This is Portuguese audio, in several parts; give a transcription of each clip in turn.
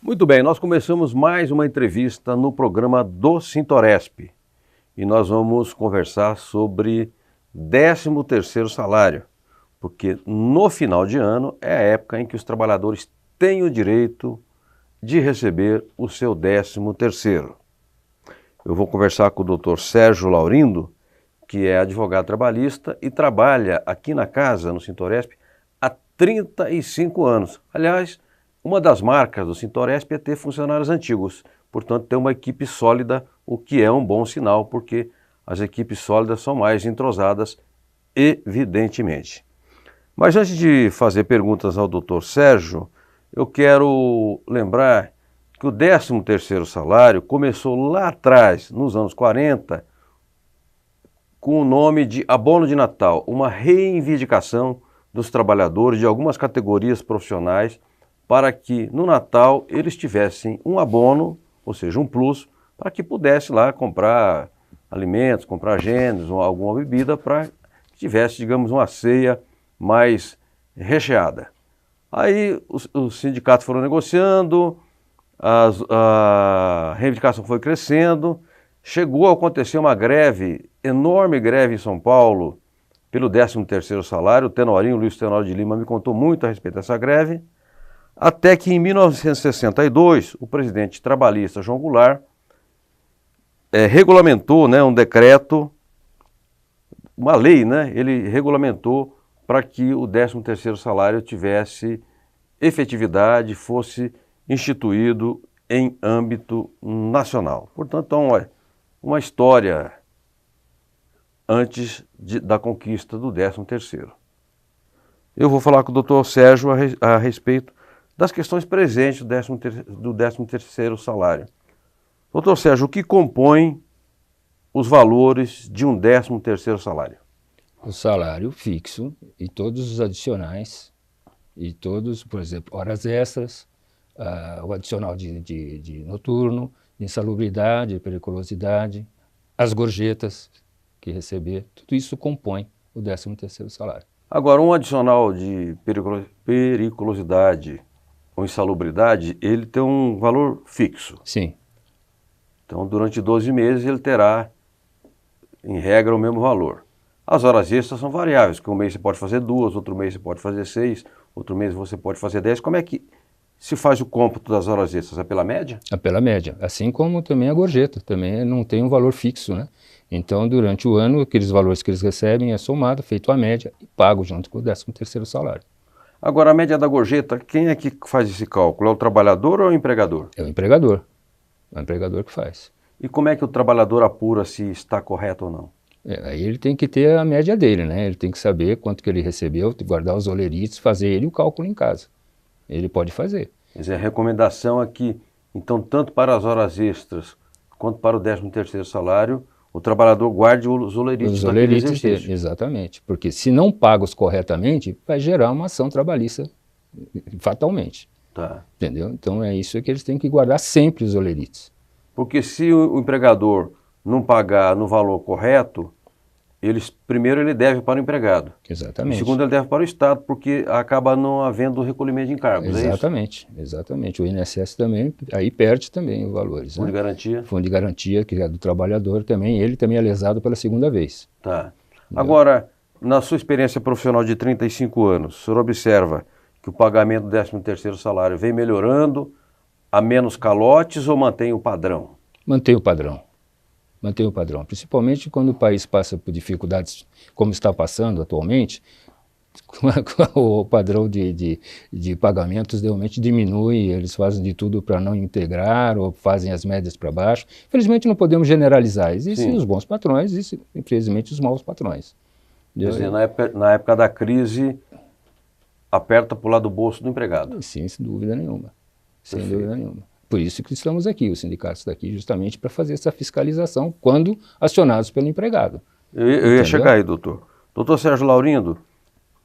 Muito bem, nós começamos mais uma entrevista no programa do Sintoresp e nós vamos conversar sobre 13º salário, porque no final de ano é a época em que os trabalhadores têm o direito de receber o seu 13º. Eu vou conversar com o Dr. Sérgio Laurindo, que é advogado trabalhista e trabalha aqui na casa, no Sintoresp, há 35 anos. Aliás, uma das marcas do Sintoresp é ter funcionários antigos, portanto ter uma equipe sólida, o que é um bom sinal, porque as equipes sólidas são mais entrosadas, evidentemente. Mas antes de fazer perguntas ao Dr. Sérgio, eu quero lembrar que o 13º salário começou lá atrás, nos anos 40, com o nome de abono de Natal, uma reivindicação dos trabalhadores de algumas categorias profissionais para que no Natal eles tivessem um abono, ou seja, um plus, para que pudesse lá comprar alimentos, comprar gêneros ou alguma bebida para que tivesse, digamos, uma ceia mais recheada. Aí os sindicatos foram negociando, a reivindicação foi crescendo, chegou a acontecer uma greve, enorme greve em São Paulo, pelo 13º salário. O Tenorinho, Luiz Tenório de Lima, me contou muito a respeito dessa greve, até que em 1962, o presidente trabalhista João Goulart regulamentou, um decreto, uma lei, ele regulamentou para que o 13º salário tivesse efetividade, fosse instituído em âmbito nacional. Portanto, uma história antes da conquista do 13º. Eu vou falar com o Dr. Sérgio a respeito das questões presentes do 13º salário. Dr. Sérgio, o que compõe os valores de um 13º salário? O salário fixo e todos os adicionais, e todos, por exemplo, horas extras, o adicional de noturno, de insalubridade, periculosidade, as gorjetas que receber, tudo isso compõe o 13º salário. Agora, um adicional de periculosidade ou insalubridade, ele tem um valor fixo. Sim. Então, durante 12 meses, ele terá, em regra, o mesmo valor. As horas extras são variáveis, porque um mês você pode fazer 2, outro mês você pode fazer 6, outro mês você pode fazer 10. Como é que se faz o cômputo das horas extras? É pela média? É pela média, assim como também a gorjeta, também não tem um valor fixo, né? Então, durante o ano, aqueles valores que eles recebem é somado, feito a média e pago junto com o 13º salário. Agora, a média da gorjeta, quem é que faz esse cálculo? É o trabalhador ou é o empregador? É o empregador. É o empregador que faz. E como é que o trabalhador apura se está correto ou não? Aí ele tem que ter a média dele, né? Ele tem que saber quanto que ele recebeu, guardar os olerites, fazer ele o cálculo em casa. Ele pode fazer. Quer dizer, a recomendação é que, então, tanto para as horas extras quanto para o 13º salário, o trabalhador guarde os olerites daquele exercício. Exatamente, porque se não pagos corretamente, vai gerar uma ação trabalhista fatalmente. Tá. Entendeu? Então é isso que eles têm que guardar sempre os olerites. Porque se o empregador não pagar no valor correto, primeiro ele deve para o empregado. Exatamente. E segundo, ele deve para o Estado, porque acaba não havendo recolhimento de encargos. Exatamente, é isso? Exatamente. O INSS também, aí perde também os valores. Fundo de garantia? Fundo de garantia, que é do trabalhador também, ele também é lesado pela segunda vez. Tá. Agora, na sua experiência profissional de 35 anos, o senhor observa que o pagamento do 13º salário vem melhorando, a menos calotes ou mantém o padrão? Mantém o padrão. Mantém o padrão, principalmente quando o país passa por dificuldades como está passando atualmente, o padrão de pagamentos realmente diminui, eles fazem de tudo para não integrar ou fazem as médias para baixo. Infelizmente não podemos generalizar, existem os bons patrões e infelizmente os maus patrões. Quer dizer, na época da crise, aperta para o lado do bolso do empregado. Sim, sem dúvida nenhuma. Sem dúvida nenhuma. Por isso que estamos aqui, os sindicatos daqui, justamente para fazer essa fiscalização quando acionados pelo empregado. Eu ia chegar aí, doutor. Doutor Sérgio Laurindo,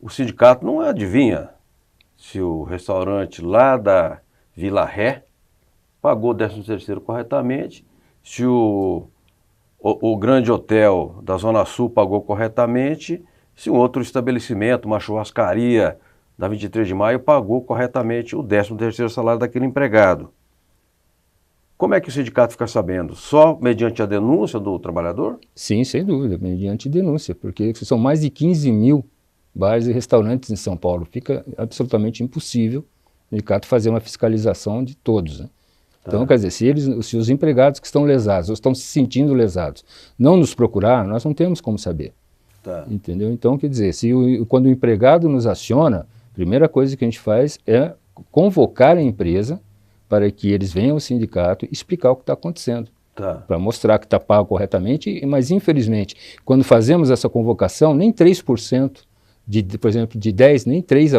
o sindicato não adivinha se o restaurante lá da Vila Ré pagou o 13º corretamente, se o grande hotel da Zona Sul pagou corretamente, se um outro estabelecimento, uma churrascaria da 23 de maio, pagou corretamente o 13º salário daquele empregado. Como é que o sindicato fica sabendo? Só mediante a denúncia do trabalhador? Sim, sem dúvida, mediante denúncia, porque são mais de 15 mil bares e restaurantes em São Paulo. Fica absolutamente impossível o sindicato fazer uma fiscalização de todos, né? Então, quer dizer, se os empregados que estão lesados ou estão se sentindo lesados não nos procurar, nós não temos como saber. Tá. Entendeu? Então, quer dizer, quando o empregado nos aciona, a primeira coisa que a gente faz é convocar a empresa para que eles venham ao sindicato explicar o que está acontecendo, para mostrar que está pago corretamente, mas infelizmente, quando fazemos essa convocação, nem 3%, por exemplo, de 10, nem 3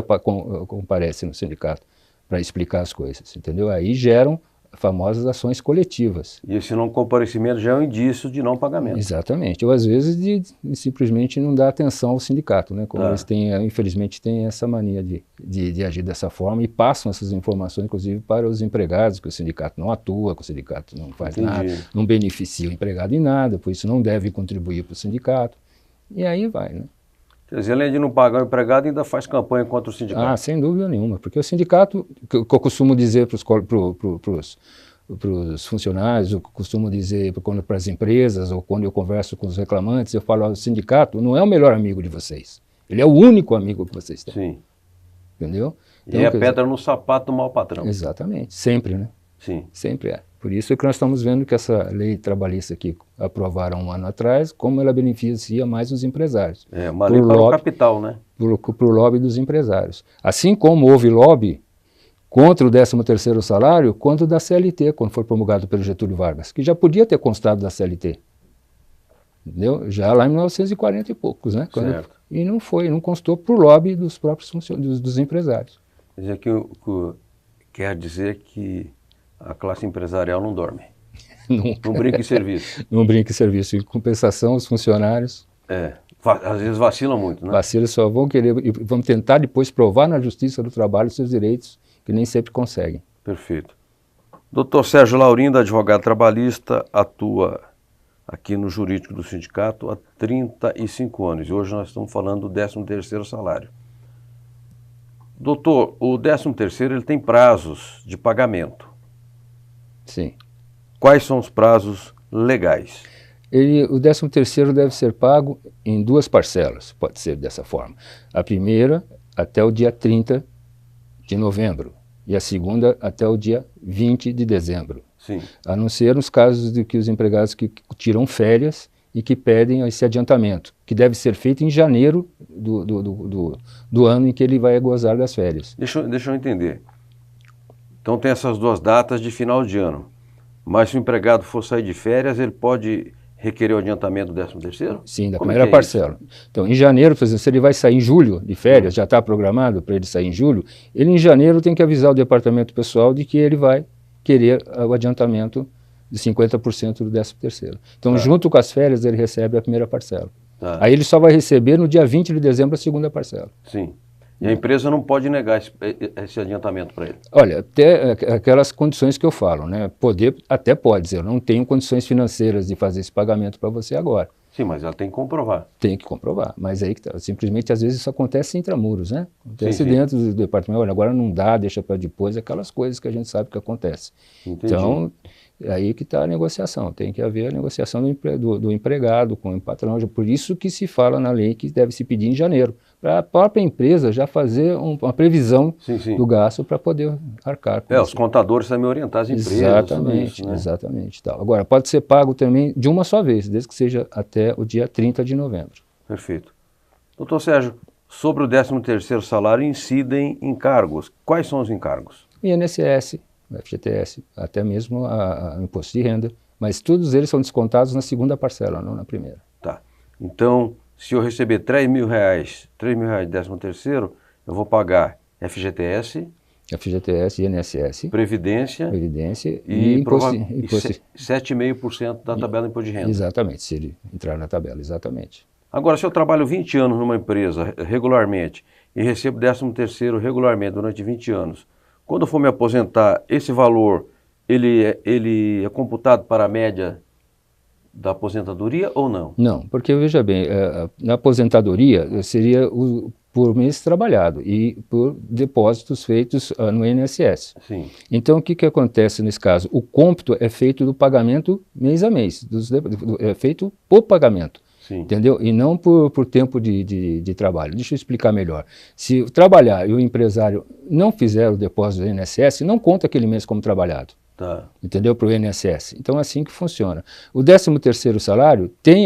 comparecem no sindicato para explicar as coisas, entendeu? Aí geram famosas ações coletivas. E esse não comparecimento já é um indício de não pagamento. Exatamente, ou às vezes de simplesmente não dar atenção ao sindicato, né? Como eles têm, infelizmente, têm essa mania de agir dessa forma e passam essas informações, inclusive, para os empregados, que o sindicato não atua, que o sindicato não faz nada, não beneficia o empregado em nada, por isso não deve contribuir para o sindicato, e aí vai, né? Quer dizer, além de não pagar o empregado, ainda faz campanha contra o sindicato. Ah, sem dúvida nenhuma, porque o sindicato, que eu costumo dizer para os funcionários, eu costumo dizer para as empresas, ou quando eu converso com os reclamantes, eu falo, o sindicato não é o melhor amigo de vocês, ele é o único amigo que vocês têm. Sim. Entendeu? Então, e é pedra no sapato do mau patrão. Exatamente, sempre, né? Sim. Sempre é. Por isso que nós estamos vendo que essa lei trabalhista que aprovaram um ano atrás, como ela beneficia mais os empresários. É, uma lei para o capital, né? Para o lobby dos empresários. Assim como houve lobby contra o 13º salário, quanto da CLT, quando foi promulgado pelo Getúlio Vargas, que já podia ter constado da CLT. Entendeu? Já lá em 1940 e poucos, né? E não foi, não constou por lobby dos próprios dos empresários. Quer dizer que a classe empresarial não dorme. Não brinca em serviço. Não brinca em serviço. Em compensação, os funcionários... Às vezes vacilam muito, né? Vacilam, só vão querer, e vão tentar depois provar na Justiça do Trabalho seus direitos, que nem sempre conseguem. Perfeito. Dr. Sérgio Laurindo, advogado trabalhista, atua aqui no jurídico do sindicato há 35 anos. E hoje nós estamos falando do 13º salário. Doutor, o 13º ele tem prazos de pagamento. Sim. Quais são os prazos legais? O 13º deve ser pago em 2 parcelas, pode ser dessa forma. A primeira até o dia 30 de novembro e a segunda até o dia 20 de dezembro. Sim. A não ser nos casos de que os empregados que tiram férias e que pedem esse adiantamento, que deve ser feito em janeiro do ano em que ele vai gozar das férias. Deixa eu entender. Então tem essas 2 datas de final de ano, mas se o empregado for sair de férias, ele pode requerer o adiantamento do 13º? Sim, da primeira parcela. Então, em janeiro, por exemplo, se ele vai sair em julho de férias, já está programado para ele sair em julho, ele em janeiro tem que avisar o departamento pessoal de que ele vai querer o adiantamento de 50% do 13º. Então, junto com as férias, ele recebe a primeira parcela. Aí ele só vai receber no dia 20 de dezembro a segunda parcela. Sim. E a empresa não pode negar esse adiantamento para ele? Olha, até aquelas condições que eu falo, né? Até pode dizer, eu não tenho condições financeiras de fazer esse pagamento para você agora. Sim, mas ela tem que comprovar. Tem que comprovar, mas aí simplesmente às vezes isso acontece intramuros, né? Acontece dentro do departamento, olha, agora não dá, deixa para depois, aquelas coisas que a gente sabe que acontecem. Entendi. Então, é aí que está a negociação, tem que haver a negociação do empregado com o patrão, por isso que se fala na lei que deve se pedir em janeiro, para a própria empresa já fazer uma previsão do gasto para poder arcar com isso. Os contadores também orientar as empresas. Exatamente, isso, né? Exatamente. Tal. Agora, pode ser pago também de uma só vez, desde que seja até o dia 30 de novembro. Perfeito. Doutor Sérgio, sobre o 13º salário incidem encargos. Quais são os encargos? INSS, FGTS, até mesmo a imposto de renda, mas todos eles são descontados na segunda parcela, não na primeira. Tá. Então, se eu receber R$3 mil de 13º, eu vou pagar FGTS, INSS, Previdência e imposto. 7,5% da tabela de imposto de renda. Exatamente, se ele entrar na tabela, exatamente. Agora, se eu trabalho 20 anos numa empresa regularmente e recebo 13º regularmente durante 20 anos, quando eu for me aposentar, esse valor ele é computado para a média da aposentadoria ou não? Não, porque veja bem, na aposentadoria seria por mês trabalhado e por depósitos feitos no INSS. Sim. Então, o que acontece nesse caso? O cômputo é feito do pagamento mês a mês, é feito por pagamento. Sim. Entendeu? E não por tempo de trabalho. Deixa eu explicar melhor. Se trabalhar e o empresário não fizer o depósito do INSS, não conta aquele mês como trabalhado. Tá. Entendeu? Para o INSS. Então é assim que funciona. O 13º salário tem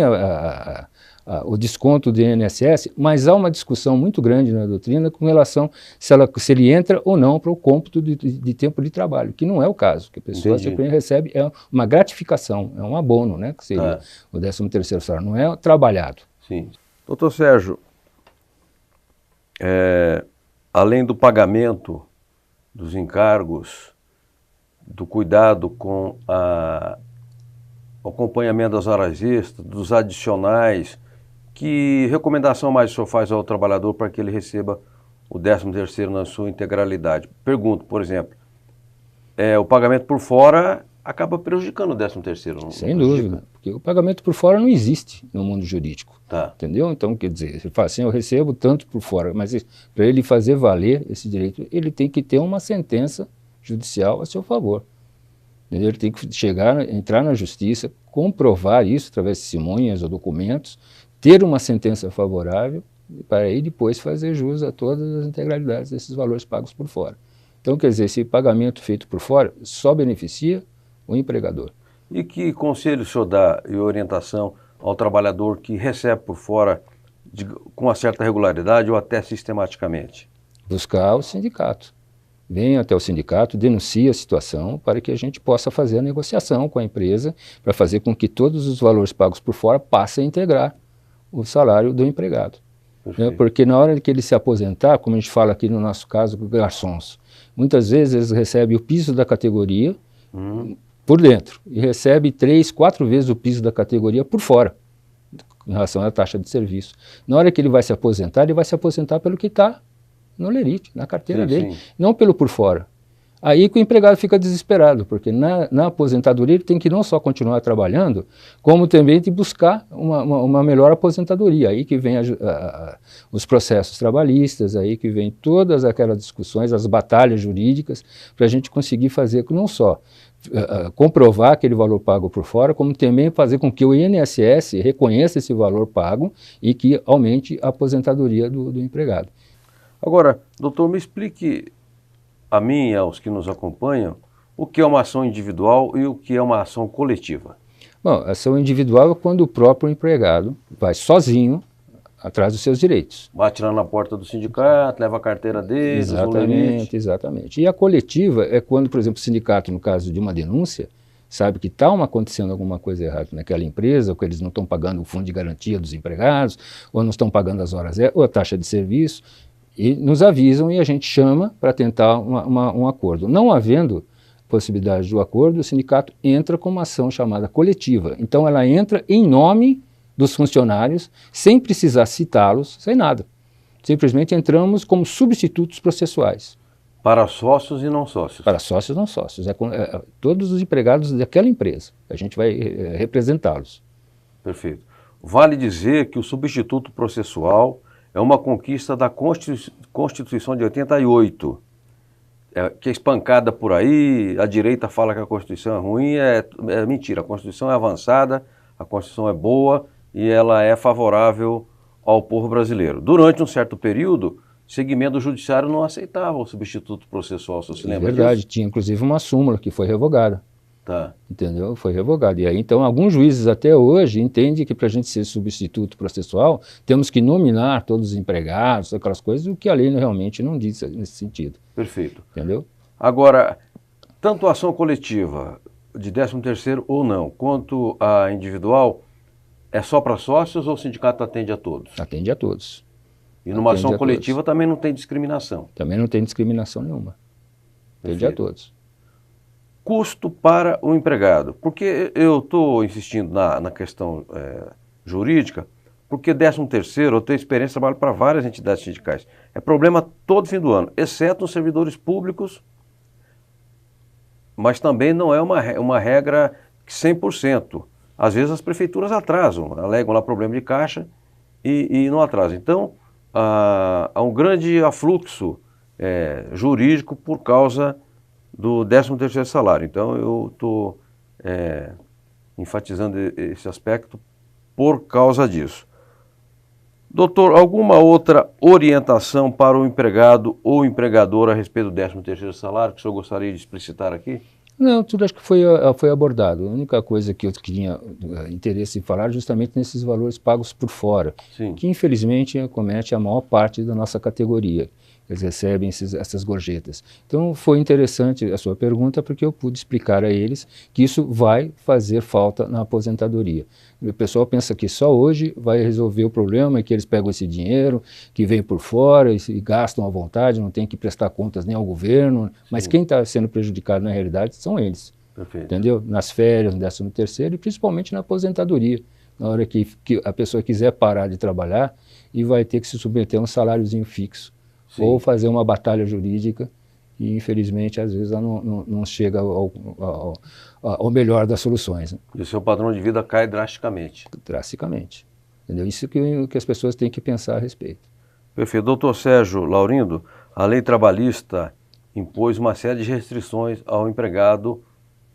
o desconto do INSS, mas há uma discussão muito grande na doutrina com relação se ele entra ou não para o cômputo de tempo de trabalho, que não é o caso, que a pessoa simplesmente recebe uma gratificação, é um abono, né, que seria o 13º salário, não é trabalhado. Sim. Doutor Sérgio, além do pagamento dos encargos, do cuidado com o acompanhamento das horas extras, dos adicionais, que recomendação mais o senhor faz ao trabalhador para que ele receba o 13º na sua integralidade? Pergunto, por exemplo, o pagamento por fora acaba prejudicando o 13º, não? Sem dúvida, porque o pagamento por fora não existe no mundo jurídico, entendeu? Então, quer dizer, ele fala assim, eu recebo tanto por fora, mas para ele fazer valer esse direito, ele tem que ter uma sentença judicial a seu favor. Entendeu? Ele tem que entrar na justiça, comprovar isso através de testemunhas ou documentos, ter uma sentença favorável para aí depois fazer jus a todas as integralidades desses valores pagos por fora. Então, quer dizer, esse pagamento feito por fora só beneficia o empregador. E que conselho o senhor dá e orientação ao trabalhador que recebe por fora com uma certa regularidade ou até sistematicamente? Buscar o sindicato. Venha até o sindicato, denuncie a situação para que a gente possa fazer a negociação com a empresa para fazer com que todos os valores pagos por fora passem a integrar o salário do empregado. Né? Porque na hora que ele se aposentar, como a gente fala aqui no nosso caso, garçons, muitas vezes eles recebem o piso da categoria por dentro e recebem 3, 4 vezes o piso da categoria por fora, em relação à taxa de serviço. Na hora que ele vai se aposentar, ele vai se aposentar pelo que está no lerite, na carteira dele, não pelo por fora. Aí que o empregado fica desesperado, porque na aposentadoria ele tem que não só continuar trabalhando, como também de buscar uma melhor aposentadoria. Aí que vem os processos trabalhistas, aí que vem todas aquelas discussões, as batalhas jurídicas, para a gente conseguir fazer não só comprovar aquele valor pago por fora, como também fazer com que o INSS reconheça esse valor pago e que aumente a aposentadoria do empregado. Agora, doutor, me explique a mim e aos que nos acompanham o que é uma ação individual e o que é uma ação coletiva. Bom, a ação individual é quando o próprio empregado vai sozinho atrás dos seus direitos. Bate lá na porta do sindicato, leva a carteira dele, exatamente. E a coletiva é quando, por exemplo, o sindicato, no caso de uma denúncia, sabe que está acontecendo alguma coisa errada naquela empresa, ou que eles não estão pagando o fundo de garantia dos empregados, ou não estão pagando as horas ou a taxa de serviço, e nos avisam e a gente chama para tentar um acordo. Não havendo possibilidade do acordo, o sindicato entra com uma ação chamada coletiva. Então ela entra em nome dos funcionários, sem precisar citá-los, sem nada. Simplesmente entramos como substitutos processuais. Para sócios e não sócios? Para sócios e não sócios. Todos os empregados daquela empresa. A gente vai representá-los. Perfeito. Vale dizer que o substituto processual é uma conquista da Constituição de 88, que é espancada por aí, a direita fala que a Constituição é ruim, é mentira, a Constituição é avançada, a Constituição é boa e ela é favorável ao povo brasileiro. Durante um certo período, o segmento judiciário não aceitava o substituto processual, se você se lembra disso? É verdade, tinha inclusive uma súmula que foi revogada. Entendeu? Foi revogado. E aí, então, alguns juízes até hoje entendem que para a gente ser substituto processual, temos que nominar todos os empregados, aquelas coisas, o que a lei realmente não diz nesse sentido. Perfeito. Entendeu? Agora, tanto a ação coletiva de 13º ou não, quanto a individual, é só para sócios ou o sindicato atende a todos? Atende a todos. E numa ação coletiva também não tem discriminação? Também não tem discriminação nenhuma. Atende a todos. Custo para o empregado. Porque eu estou insistindo na questão jurídica, porque 13º, eu tenho experiência, trabalho para várias entidades sindicais. É problema todo fim do ano, exceto nos servidores públicos, mas também não é uma regra 100%. Às vezes as prefeituras atrasam, alegam lá problema de caixa e não atrasam. Então, há um grande afluxo jurídico por causa do 13º salário. Então eu estou enfatizando esse aspecto por causa disso. Doutor, alguma outra orientação para o empregado ou empregador a respeito do 13º salário que o senhor gostaria de explicitar aqui? Não, tudo acho que foi abordado. A única coisa que eu tinha interesse em falar é justamente nesses valores pagos por fora, Sim. que infelizmente comete a maior parte da nossa categoria. Eles recebem essas gorjetas. Então foi interessante a sua pergunta, porque eu pude explicar a eles que isso vai fazer falta na aposentadoria. O pessoal pensa que só hoje vai resolver o problema, e que eles pegam esse dinheiro, que vem por fora e gastam à vontade, não tem que prestar contas nem ao governo, mas quem está sendo prejudicado na realidade são eles. Perfeito. Entendeu? Nas férias, no 13º e principalmente na aposentadoria. Na hora que a pessoa quiser parar de trabalhar e vai ter que se submeter a um saláriozinho fixo. Sim. Ou fazer uma batalha jurídica e, infelizmente, às vezes ela não chega ao melhor das soluções. Né? E o seu padrão de vida cai drasticamente. Drasticamente. Entendeu? Isso que as pessoas têm que pensar a respeito. Perfeito. Doutor Sérgio Laurindo, a lei trabalhista impôs uma série de restrições ao empregado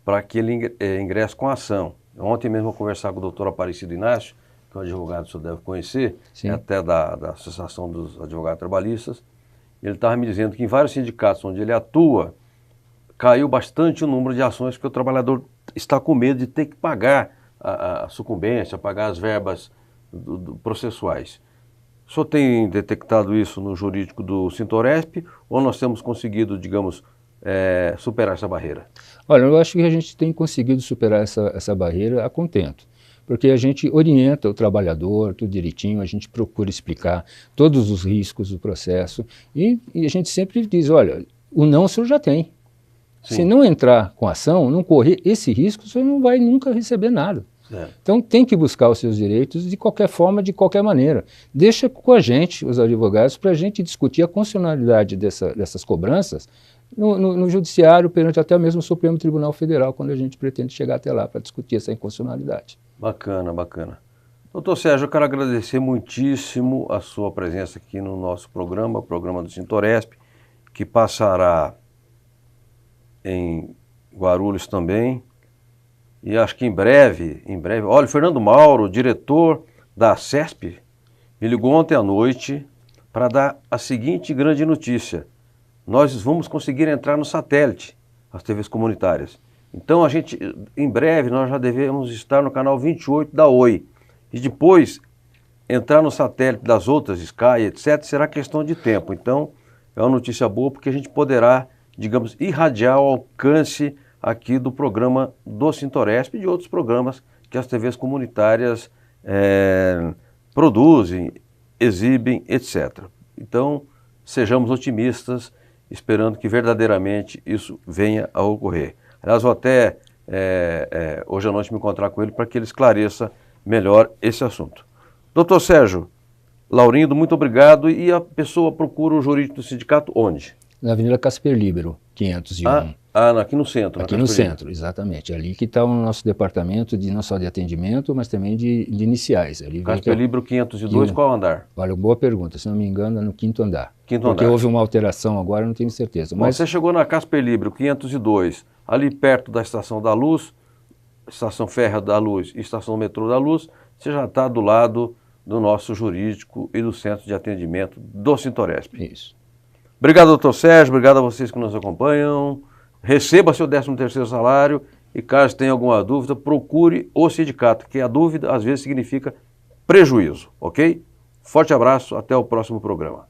para que ele ingresse com a ação. Ontem mesmo eu conversava com o doutor Aparecido Inácio, que é um advogado que o senhor deve conhecer, até da Associação dos Advogados Trabalhistas. Ele estava me dizendo que em vários sindicatos onde ele atua, caiu bastante o número de ações porque o trabalhador está com medo de ter que pagar a sucumbência, pagar as verbas processuais. O senhor tem detectado isso no jurídico do Sintoresp ou nós temos conseguido, digamos, superar essa barreira? Olha, eu acho que a gente tem conseguido superar essa barreira a contento. Porque a gente orienta o trabalhador, tudo direitinho, a gente procura explicar todos os riscos do processo e a gente sempre diz, olha, o não o senhor já tem. Sim. Se não entrar com ação, não correr esse risco, o senhor não vai nunca receber nada. Então tem que buscar os seus direitos de qualquer forma, de qualquer maneira. Deixa com a gente, os advogados, para a gente discutir a constitucionalidade dessas cobranças no judiciário, perante até mesmo o Supremo Tribunal Federal, quando a gente pretende chegar até lá para discutir essa inconstitucionalidade. Bacana, bacana. Doutor Sérgio, eu quero agradecer muitíssimo a sua presença aqui no nosso programa, o programa do Sintoresp, que passará em Guarulhos também. E acho que em breve, olha, o Fernando Mauro, diretor da CESP, me ligou ontem à noite para dar a seguinte grande notícia. Nós vamos conseguir entrar no satélite, as TVs comunitárias. Então, em breve, nós já devemos estar no canal 28 da Oi. E depois, entrar no satélite das outras, Sky, etc., será questão de tempo. Então, é uma notícia boa porque a gente poderá, digamos, irradiar o alcance aqui do programa do Sintoresp e de outros programas que as TVs comunitárias produzem, exibem, etc. Então, sejamos otimistas, esperando que verdadeiramente isso venha a ocorrer. Aliás, vou até hoje à noite me encontrar com ele para que ele esclareça melhor esse assunto. Doutor Sérgio Laurindo, muito obrigado. E a pessoa procura o jurídico do sindicato onde? Na Avenida Casper Libero, 501. Aqui no centro. Aqui no centro, exatamente. Ali que está o nosso departamento não só de atendimento, mas também de iniciais. Casper Libero 502, qual andar? Olha, boa pergunta. Se não me engano, é no 5º andar. Porque houve uma alteração agora, não tenho certeza. Mas você chegou na Casper Libero 502, ali perto da Estação da Luz, Estação Férrea da Luz e Estação Metrô da Luz, você já está do lado do nosso jurídico e do centro de atendimento do Sintoresp. Isso. Obrigado, doutor Sérgio, obrigado a vocês que nos acompanham. Receba seu 13º salário e caso tenha alguma dúvida, procure o sindicato, que a dúvida às vezes significa prejuízo, ok? Forte abraço, até o próximo programa.